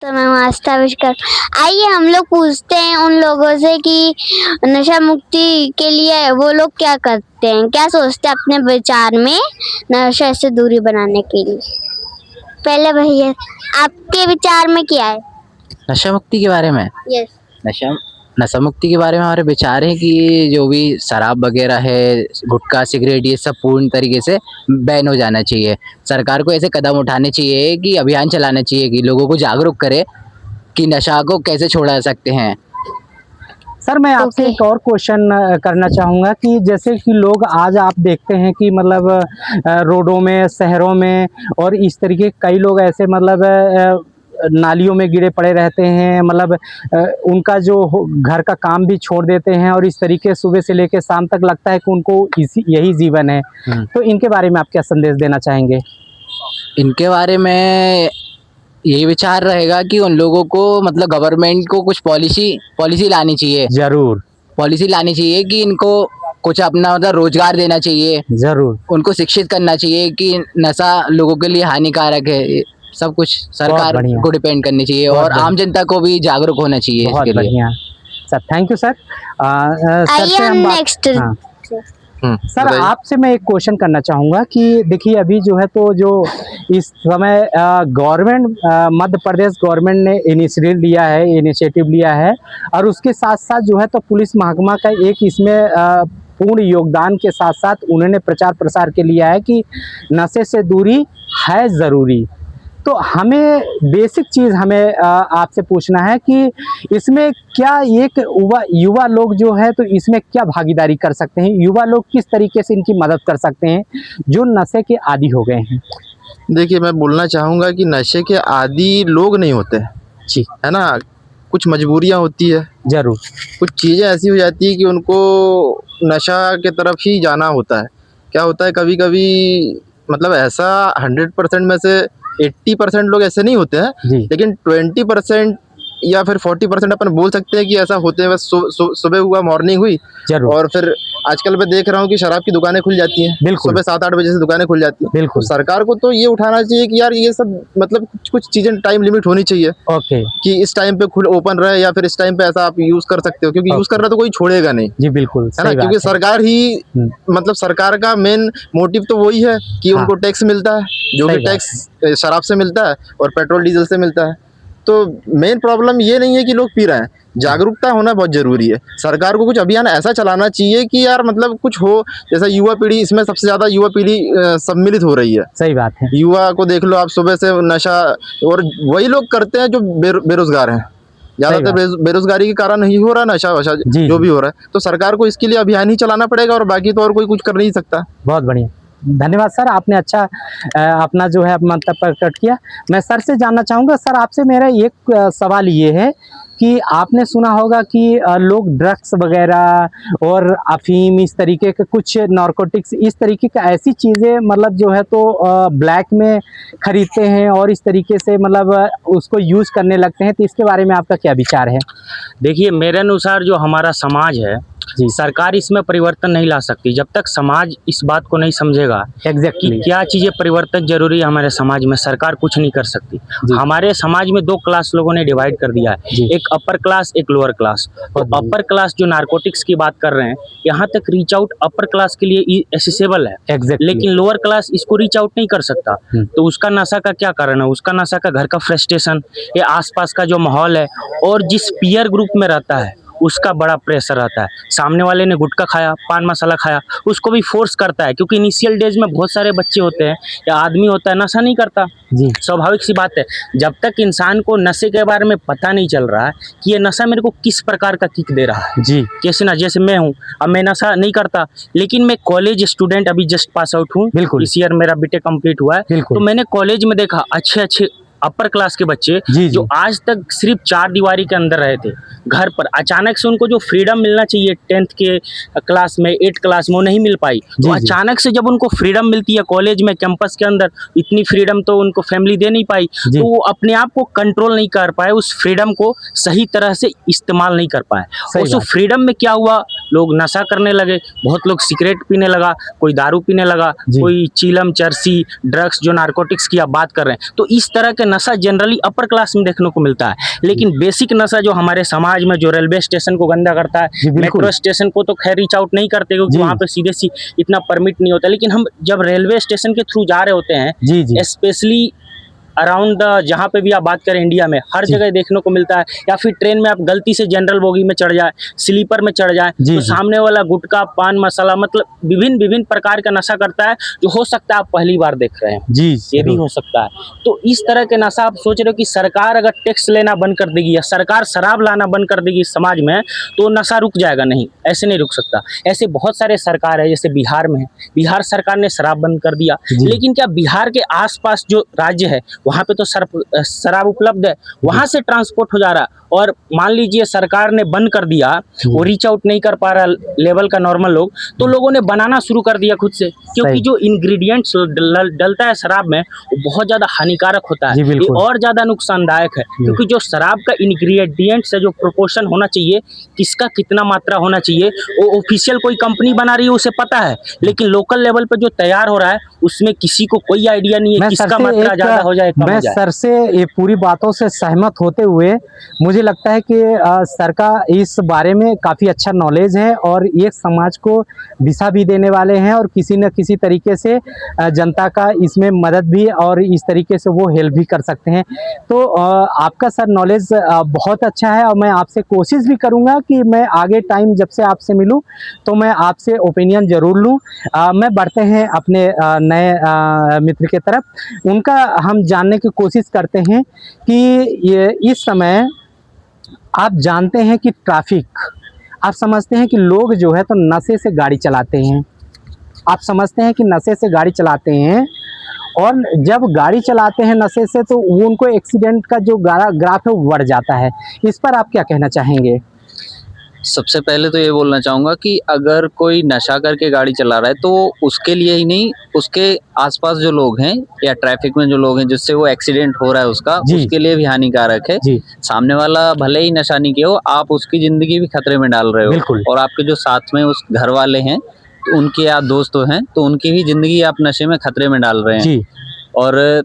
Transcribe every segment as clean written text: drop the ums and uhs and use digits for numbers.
तो मैं आस्था विशकर। आइए हम लोग पूछते हैं उन लोगों से कि नशा मुक्ति के लिए वो लोग क्या करते हैं, क्या सोचते हैं अपने विचार में नशा से दूरी बनाने के लिए। पहले भैया, आपके विचार में क्या है? नशा मुक्ति के बारे में यस। नशा नशा मुक्ति के बारे में हमारे विचार है कि जो भी शराब वगैरह है, गुटखा, सिगरेट, ये सब पूर्ण तरीके से बैन हो जाना चाहिए। सरकार को ऐसे कदम उठाने चाहिए कि अभियान चलाना चाहिए कि लोगों को जागरूक करे कि नशा को कैसे छोड़ा सकते हैं। सर मैं आपसे ओके। एक और क्वेश्चन करना चाहूँगा कि जैसे कि लोग आज आप देखते हैं कि मतलब रोडों में, शहरों में और इस तरीके कई लोग ऐसे मतलब नालियों में गिरे पड़े रहते हैं, मतलब उनका जो घर का काम भी छोड़ देते हैं और इस तरीके सुबह से लेकर शाम तक लगता है कि उनको यही जीवन है। तो इनके बारे में आप क्या संदेश देना चाहेंगे? इनके बारे में यही विचार रहेगा कि उन लोगों को मतलब गवर्नमेंट को कुछ पॉलिसी लानी चाहिए। जरूर पॉलिसी लानी चाहिए कि इनको कुछ अपना मतलब रोजगार देना चाहिए। जरूर उनको शिक्षित करना चाहिए कि नशा लोगों के लिए हानिकारक है। सब कुछ सरकार को डिपेंड करनी चाहिए और आम जनता को भी जागरूक होना चाहिए बहुत इसके लिए। बढ़िया sir, thank you sir. Sir आइए से हम हम नेक्स्ट। सर आपसे मैं एक क्वेश्चन करना चाहूँगा कि देखिए अभी जो है तो जो इस समय गवर्नमेंट मध्य प्रदेश गवर्नमेंट ने इनिशिएटिव लिया है और उसके साथ साथ जो है तो पुलिस महकमा का एक इसमें पूर्ण योगदान के साथ साथ उन्होंने प्रचार प्रसार के लिया है कि नशे से दूरी है ज़रूरी। तो हमें बेसिक चीज़ हमें आपसे पूछना है कि इसमें क्या एक युवा लोग जो है तो इसमें क्या भागीदारी कर सकते हैं? युवा लोग किस तरीके से इनकी मदद कर सकते हैं जो नशे के आदी हो गए हैं? देखिए, मैं बोलना चाहूँगा कि नशे के आदी लोग नहीं होते जी, है ना। कुछ मजबूरियाँ होती है, जरूर कुछ चीज़ें ऐसी हो जाती है कि उनको नशा के तरफ ही जाना होता है। क्या होता है कभी कभी मतलब ऐसा 100% में से 80% लोग ऐसे नहीं होते हैं, जी, लेकिन 20% या फिर 40% अपन बोल सकते हैं कि ऐसा होते हैं। बस सुबह हुआ, मॉर्निंग हुई जरूर और फिर आजकल मैं देख रहा हूँ कि शराब की दुकानें खुल जाती हैं। बिल्कुल। सुबह 7-8 बजे से दुकानें खुल जाती हैं। बिल्कुल। तो सरकार को तो ये उठाना चाहिए कि यार ये सब मतलब कुछ चीज़ें टाइम लिमिट होनी चाहिए ओके कि इस टाइम पे खुल ओपन रहे या फिर इस टाइम पे ऐसा आप यूज़ कर सकते हो, क्योंकि यूज़ कर रहा तो कोई छोड़ेगा नहीं, जी, बिल्कुल है ना। सही बात क्योंकि है। सरकार ही मतलब सरकार का मेन मोटिव तो वही है कि उनको टैक्स मिलता है, जो सही भी बात टैक्स शराब से मिलता है और पेट्रोल डीजल से मिलता है। तो मेन प्रॉब्लम ये नहीं है कि लोग पी रहे हैं, जागरूकता होना बहुत ज़रूरी है। सरकार को कुछ अभियान ऐसा चलाना चाहिए कि यार मतलब कुछ हो, जैसा युवा पीढ़ी, इसमें सबसे ज़्यादा युवा पीढ़ी सम्मिलित हो रही है। सही बात है। युवा को देख लो आप, सुबह से नशा, और वही लोग करते हैं जो बेरोजगार हैं। ज़्यादातर बेरोजगारी के कारण ही हो रहा है नशा वशा जो भी हो रहा है। तो सरकार को इसके लिए अभियान ही चलाना पड़ेगा और बाकी तो और कोई कुछ कर नहीं सकता। बहुत बढ़िया, धन्यवाद सर, आपने अच्छा अपना जो है मंतव्य प्रकट किया। मैं सर से जानना चाहूँगा, सर आपसे मेरा एक सवाल ये है कि आपने सुना होगा कि लोग ड्रग्स वगैरह और अफीम, इस तरीके के कुछ नारकोटिक्स, इस तरीके का ऐसी चीज़ें मतलब जो है तो ब्लैक में खरीदते हैं और इस तरीके से मतलब उसको यूज़ करने लगते हैं। तो इसके बारे में आपका क्या विचार है? देखिए, मेरे अनुसार जो हमारा समाज है, सरकार इसमें परिवर्तन नहीं ला सकती जब तक समाज इस बात को नहीं समझेगा कि क्या चीज़ें परिवर्तन जरूरी है। हमारे समाज में सरकार कुछ नहीं कर सकती। हमारे समाज में 2 क्लास लोगों ने डिवाइड कर दिया है, एक अपर क्लास, एक लोअर क्लास। तो अपर क्लास जो नारकोटिक्स की बात कर रहे हैं, यहाँ तक रीच आउट अपर क्लास के लिए एसेसिबल है, लेकिन लोअर क्लास इसको रीच आउट नहीं कर सकता। तो उसका नशा का क्या कारण है? उसका नशा का घर का फ्रस्ट्रेशन, या आसपास का जो माहौल है और जिस पीयर ग्रुप में रहता है उसका बड़ा प्रेशर रहता है। सामने वाले ने गुटखा खाया, पान मसाला खाया, उसको भी फोर्स करता है, क्योंकि इनिशियल डेज में बहुत सारे बच्चे होते हैं या आदमी होता है नशा नहीं करता। जी, स्वाभाविक सी बात है। जब तक इंसान को नशे के बारे में पता नहीं चल रहा है कि ये नशा मेरे को किस प्रकार का किक दे रहा है। जी, कैसे ना, जैसे मैं हूँ, अब मैं नशा नहीं करता, लेकिन मैं कॉलेज स्टूडेंट, अभी जस्ट पास आउट हूँ, इस ईयर मेरा बीटेक कंप्लीट हुआ है। तो मैंने कॉलेज में देखा अच्छे अपर क्लास के बच्चे जो आज तक सिर्फ 4 दीवारी के अंदर रहे थे घर पर, अचानक से उनको जो फ्रीडम मिलना चाहिए 10th के क्लास में, 8th क्लास में, वो नहीं मिल पाई। तो अचानक से जब उनको फ्रीडम मिलती है कॉलेज में, कैंपस के अंदर, इतनी फ्रीडम तो उनको फैमिली दे नहीं पाई, तो वो अपने आप को कंट्रोल नहीं कर पाए, उस फ्रीडम को सही तरह से इस्तेमाल नहीं कर पाए। और उस फ्रीडम में क्या हुआ, लोग नशा करने लगे, बहुत लोग सिगरेट पीने लगा, कोई दारू पीने लगा, कोई चीलम, चरसी, ड्रग्स, जो नारकोटिक्स की आप बात कर रहे हैं। तो इस तरह के नशा जनरली अपर क्लास में देखने को मिलता है, लेकिन बेसिक नशा जो हमारे समाज में जो रेलवे स्टेशन को गंदा करता है, जी, बिल्कुल। मेट्रो स्टेशन को तो खैर रीच आउट नहीं करते क्योंकि जी। वहाँ पे सीधे सी इतना परमिट नहीं होता, लेकिन हम जब रेलवे स्टेशन के थ्रू जा रहे होते हैं, जी जी स्पेशली अराउंड द जहाँ पे भी आप बात करें इंडिया में हर जी। जगह देखने को मिलता है, या फिर ट्रेन में आप गलती से जनरल बोगी में चढ़ जाए, स्लीपर में चढ़ जाए, जी, तो जी। सामने वाला गुटखा पान मसाला मतलब विभिन्न विभिन्न प्रकार का नशा करता है, जो हो सकता है आप पहली बार देख रहे हैं, जी ये भी जरूर। हो सकता है। तो इस तरह के नशा आप सोच रहे हो कि सरकार अगर टैक्स लेना बंद कर देगी या सरकार शराब लाना बंद कर देगी समाज में, तो नशा रुक जाएगा? नहीं, ऐसे नहीं रुक सकता। ऐसे बहुत सारे सरकार है, जैसे बिहार में है, बिहार सरकार ने शराब बंद कर दिया, जी। लेकिन क्या बिहार के आसपास जो राज्य है वहाँ पे तो शराब उपलब्ध है, वहां से ट्रांसपोर्ट हो जा रहा है, और मान लीजिए सरकार ने बंद कर दिया, वो रीच आउट नहीं कर पा रहा लेवल का नॉर्मल लोग, तो लोगों ने बनाना शुरू कर दिया खुद से, क्योंकि सही। जो इंग्रेडिएंट्स डलता है शराब में वो बहुत ज्यादा हानिकारक होता जी, है, ये बिल्कुल। और ज्यादा नुकसानदायक है, क्योंकि जो शराब का इंग्रेडिएंट्स है, जो प्रोपोर्शन होना चाहिए, किसका कितना मात्रा होना चाहिए, वो ऑफिशियल कोई कंपनी बना रही है उसे पता है, लेकिन लोकल लेवल पे जो तैयार हो रहा है उसमें किसी को कोई आइडिया नहीं है मैं किसका सर से मात्रा ज्यादा हो जाए, कम मैं हो जाए। सर से ये पूरी बातों से सहमत होते हुए मुझे लगता है कि सर का इस बारे में काफ़ी अच्छा नॉलेज है और एक समाज को दिशा भी देने वाले हैं और किसी न किसी तरीके से जनता का इसमें मदद भी और इस तरीके से वो हेल्प भी कर सकते हैं। तो आपका सर नॉलेज बहुत अच्छा है और मैं आपसे कोशिश भी करूँगा कि मैं आगे टाइम जब से आपसे मिलूँ तो मैं आपसे ओपिनियन ज़रूर लूँ। मैं बढ़ते हैं अपने नए मित्र के तरफ, उनका हम जानने की कोशिश करते हैं कि ये इस समय आप जानते हैं कि ट्रैफिक, आप समझते हैं कि लोग जो है तो नशे से गाड़ी चलाते हैं, आप समझते हैं कि नशे से गाड़ी चलाते हैं और जब गाड़ी चलाते हैं नशे से तो वो उनको एक्सीडेंट का जो ग्राफ है वो बढ़ जाता है। इस पर आप क्या कहना चाहेंगे? सबसे पहले तो ये बोलना चाहूँगा कि अगर कोई नशा करके गाड़ी चला रहा है तो उसके लिए ही नहीं, उसके आसपास जो लोग हैं या ट्रैफिक में जो लोग हैं जिससे वो एक्सीडेंट हो रहा है उसका, जी। उसके लिए भी हानिकारक है। जी सामने वाला भले ही नशा नहीं किया हो, आप उसकी ज़िंदगी भी खतरे में डाल रहे हो। बिल्कुल। और आपके जो साथ में उस घर वाले हैं, तो उनके या दोस्त हैं, तो उनकी भी ज़िंदगी आप नशे में खतरे में डाल रहे हैं। जी और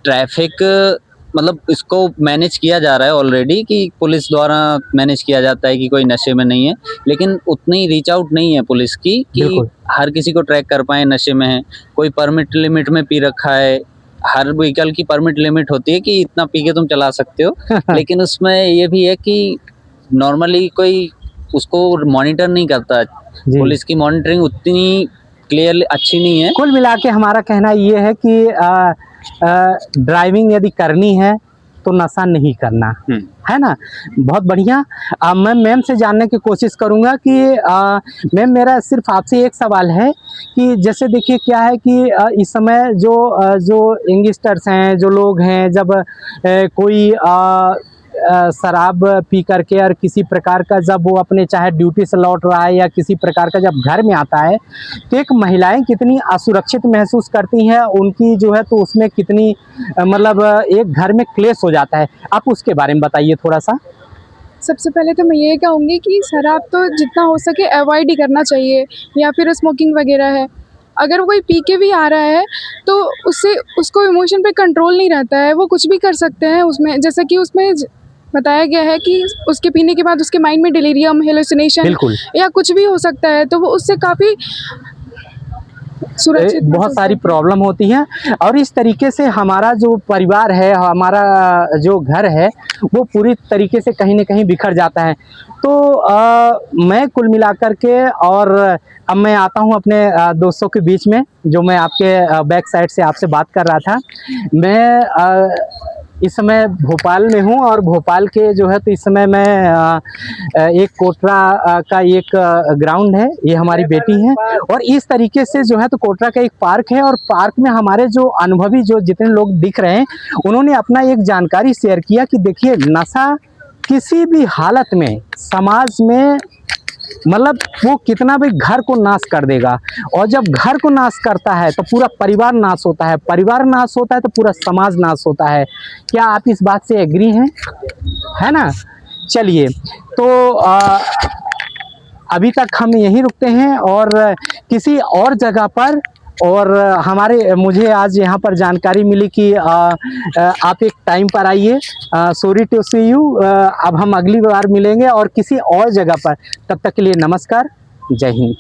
ट्रैफिक मतलब इसको मैनेज किया जा रहा है ऑलरेडी, कि पुलिस द्वारा मैनेज किया जाता है कि कोई नशे में नहीं है, लेकिन उतनी रीच आउट नहीं है पुलिस की कि बिल्कुल। हर किसी को ट्रैक कर पाए नशे में है। कोई परमिट लिमिट में पी रखा है, हर व्हीकल की परमिट लिमिट होती है कि इतना पी के तुम चला सकते हो, लेकिन उसमें ये भी है कि नॉर्मली कोई उसको मॉनिटर नहीं करता। जी। पुलिस की मॉनिटरिंग उतनी क्लियरली अच्छी नहीं है। कुल मिला के हमारा कहना ये है कि ड्राइविंग यदि करनी है तो नशा नहीं करना, है ना। बहुत बढ़िया। मैं मैम से जानने की कोशिश करूंगा कि मैम मेरा सिर्फ आपसे एक सवाल है कि जैसे देखिए क्या है कि इस समय जो यंगस्टर्स हैं, जो लोग हैं, जब कोई शराब पी करके और किसी प्रकार का जब वो अपने चाहे ड्यूटी से लौट रहा है या किसी प्रकार का जब घर में आता है तो एक महिलाएं कितनी असुरक्षित महसूस करती हैं, उनकी जो है तो उसमें कितनी मतलब एक घर में क्लेश हो जाता है। आप उसके बारे में बताइए थोड़ा सा। सबसे पहले तो मैं ये कहूँगी कि शराब तो जितना हो सके अवॉइड ही करना चाहिए, या फिर स्मोकिंग वगैरह है। अगर कोई पी के भी आ रहा है तो उससे उसको इमोशन पे कंट्रोल नहीं रहता है, वो कुछ भी कर सकते हैं उसमें, जैसा कि उसमें बताया गया है कि उसके पीने के बाद उसके माइंड में डिलीरियम, हेलुसिनेशन बिल्कुल। या कुछ भी हो सकता है, तो वो उससे काफ़ी सुरक्षित बहुत सारी प्रॉब्लम होती हैं और इस तरीके से हमारा जो परिवार है, हमारा जो घर है वो पूरी तरीके से कहीं ना कहीं बिखर जाता है। तो मैं कुल मिलाकर के और अब मैं आता हूं अपने दोस्तों के बीच में, जो मैं आपके बैक साइड से आपसे बात कर रहा था। मैं इस समय भोपाल में हूं और भोपाल के जो है तो इस समय मैं एक कोटरा का एक ग्राउंड है, ये हमारी बेटी है और इस तरीके से जो है तो कोटरा का एक पार्क है और पार्क में हमारे जो अनुभवी जो जितने लोग दिख रहे हैं उन्होंने अपना एक जानकारी शेयर किया कि देखिए नशा किसी भी हालत में समाज में मतलब वो कितना भी घर को नाश कर देगा, और जब घर को नाश करता है तो पूरा परिवार नाश होता है, परिवार नाश होता है तो पूरा समाज नाश होता है। क्या आप इस बात से एग्री हैं? है ना। चलिए तो अभी तक हम यहीं रुकते हैं और किसी और जगह पर और मुझे आज यहाँ पर जानकारी मिली कि आप एक टाइम पर आइए। Sorry to see you. अब हम अगली बार मिलेंगे और किसी और जगह पर। तब तक के लिए नमस्कार, जय हिंद।